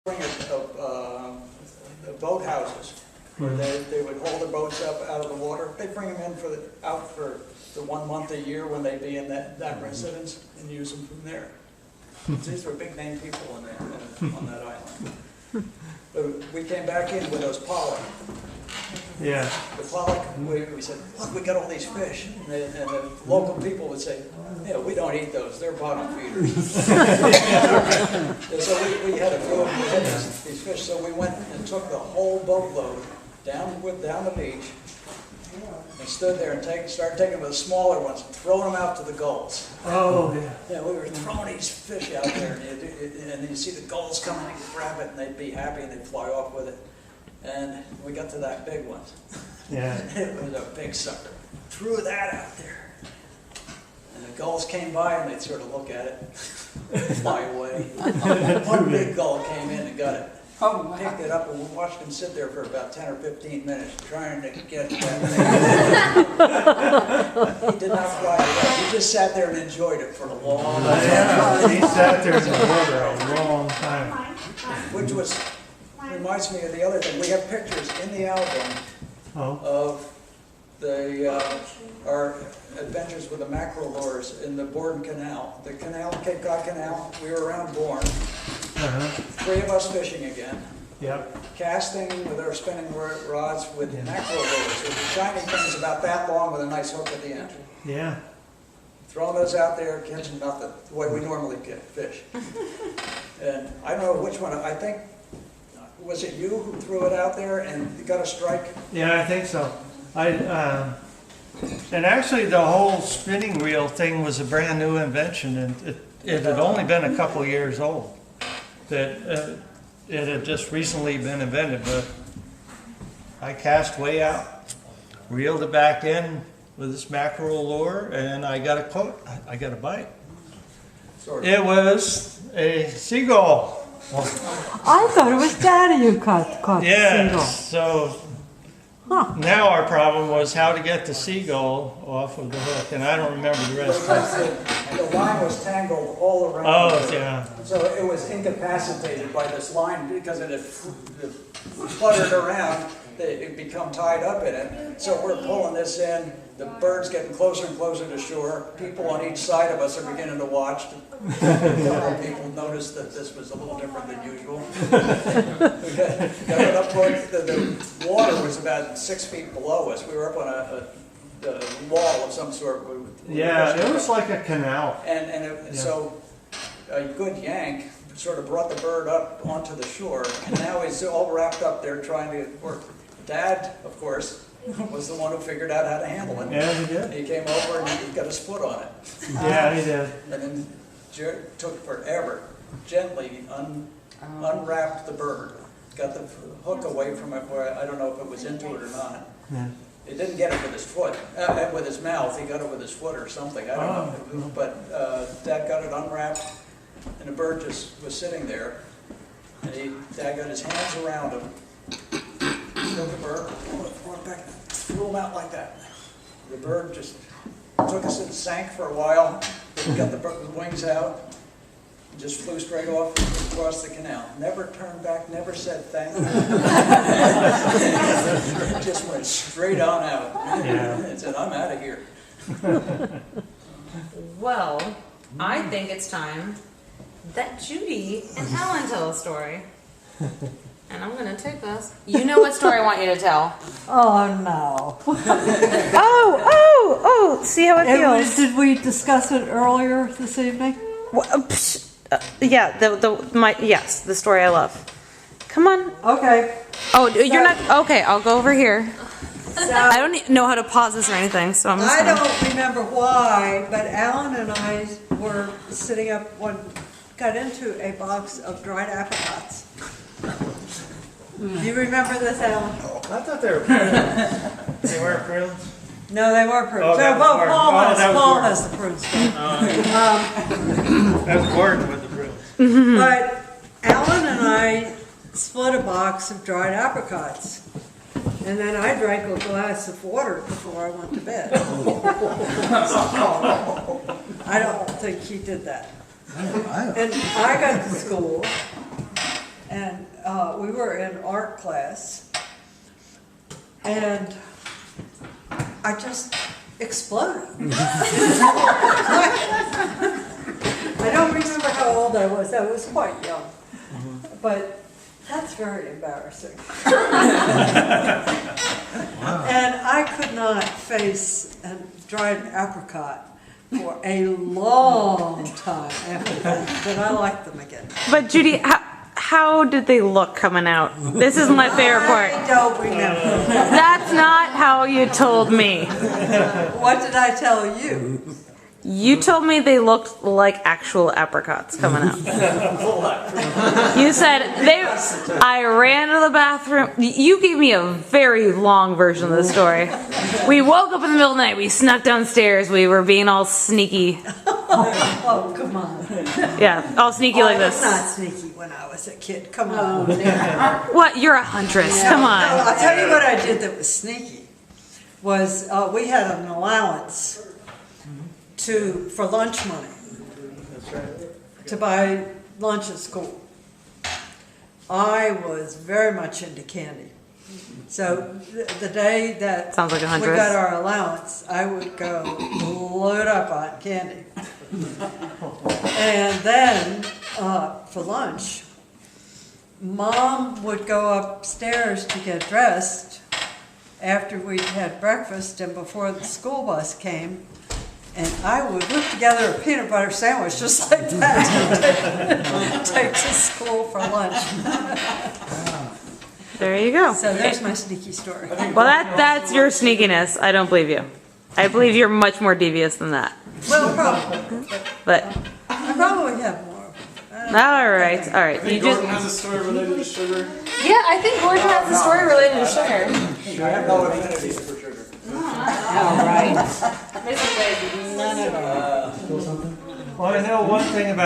the boat houses where they would haul the boats up out of the water. They bring them in out for the 1 month a year when they'd be in that residence and use them from there. These were big name people on that island. But we came back in with those pollock. Yeah. The pollock, we said, look, we got all these fish. And the local people would say, yeah, we don't eat those, they're bottom feeders. So we had a few of them, we had these fish, so we went and took the whole boatload down the beach and stood there and started taking the smaller ones and throwing them out to the gulls. Oh, yeah. Yeah, we were throwing these fish out there, and you see the gulls coming and grab it, and they'd be happy, and they'd fly off with it. And we got to that big one. Yeah. It was a big sucker. Threw that out there. And the gulls came by, and they'd sort of look at it, fly away. One big gull came in and got it. Picked it up, and we watched him sit there for about 10 or 15 minutes trying to get that thing. He did not fly away. He just sat there and enjoyed it for a long time. Yeah, he sat there in the water a long time. Which reminds me of the other thing. We have pictures in the album of our adventures with the mackerel lures in the Borden Canal. The canal, Cape Cod Canal, we were around Bourne. 3 of us fishing again. Yep. Casting with our spinning rods with mackerel lures, with shiny things about that long with a nice hook at the end. Yeah. Throwing those out there, catching nothing, the way we normally get fish. And I don't know which one, I think, was it you who threw it out there and you got a strike? Yeah, I think so. And actually the whole spinning reel thing was a brand new invention, and it had only been a couple years old. That it had just recently been invented, but I cast way out, reeled it back in with this mackerel lure, and I got a bite. Sort of. It was a seagull. I thought it was Daddy who caught the seagull. So now our problem was how to get the seagull off of the hook, and I don't remember the rest. The line was tangled all around. Oh, yeah. So it was incapacitated by this line because it had fluttered around. It become tied up in it. So we're pulling this in. The bird's getting closer and closer to shore. People on each side of us are beginning to watch. A couple of people noticed that this was a little different than usual. We got it up toward the water was about 6 feet below us. We were up on a wall of some sort. Yeah, it was like a canal. So a good yank sort of brought the bird up onto the shore, and now he's all wrapped up there trying to work. Dad, of course, was the one who figured out how to handle it. Yeah, he did. He came over and he got his foot on it. Yeah, he did. And then Jared took forever, gently unwrapped the bird, got the hook away from it where I don't know if it was into it or not. Yeah. He didn't get it with his foot, with his mouth. He got it with his foot or something. I don't know. But Dad got it unwrapped, and the bird just was sitting there. And Dad got his hands around him, took the bird, brought it back, threw him out like that. The bird just took us and sank for a while. Then got the wings out. Just flew straight off across the canal. Never turned back, never said thank you. Just went straight on out. Yeah. And said, I'm out of here. Well, I think it's time that Judy and Ellen tell a story. And I'm going to take this. You know what story I want you to tell. Oh, no. See how it feels. Did we discuss it earlier this evening? Yeah, the story I love. Come on. Okay. Oh, you're not. Okay, I'll go over here. I don't know how to pause this or anything, so I'm just I don't remember why, but Alan and I were sitting up got into a box of dried apricots. Do you remember this, Alan? I thought they were prunes. They weren't prunes? No, they weren't prunes. Oh, They're that both was Paul Gordon. has the prunes. That was Gordon with the prunes. But Alan and I split a box of dried apricots. And then I drank a glass of water before I went to bed. I don't think he did that. And I got to school, and we were in art class, and I just exploded. I don't remember how old I was quite young, but that's very embarrassing. And I could not face a dried apricot for a long time after that, but I liked them again. But Judy, how did they look coming out? This is my favorite part. I don't remember. That's not how you told me. What did I tell you? You told me they looked like actual apricots coming out. You said I ran to the bathroom. You gave me a very long version of the story. We woke up in the middle of the night. We snuck downstairs. We were being all sneaky. Oh, come on. Yeah, all sneaky like I was this. not sneaky when I was a kid. Come on. What? You're a huntress. Come No, on. I'll tell you what I did that was sneaky. Was we had an allowance for lunch money to buy lunch at school. I was very much into candy. So the day that Sounds like a we huntress. got our allowance, I would go load up on candy. And then for lunch, Mom would go upstairs to get dressed after we'd had breakfast and before the school bus came, and I would whip together a peanut butter sandwich just like that to take to school for lunch. There you go. So there's my sneaky story. Well, that's your sneakiness. I don't believe you. I believe you're much more devious than that. Well, probably. But I probably have more. all right. I think Gordon has a story related to sugar. Yeah, I think Gordon has a story related to sugar. I have no affinity for sugar. All right. This is like none at all. Well, I know one thing about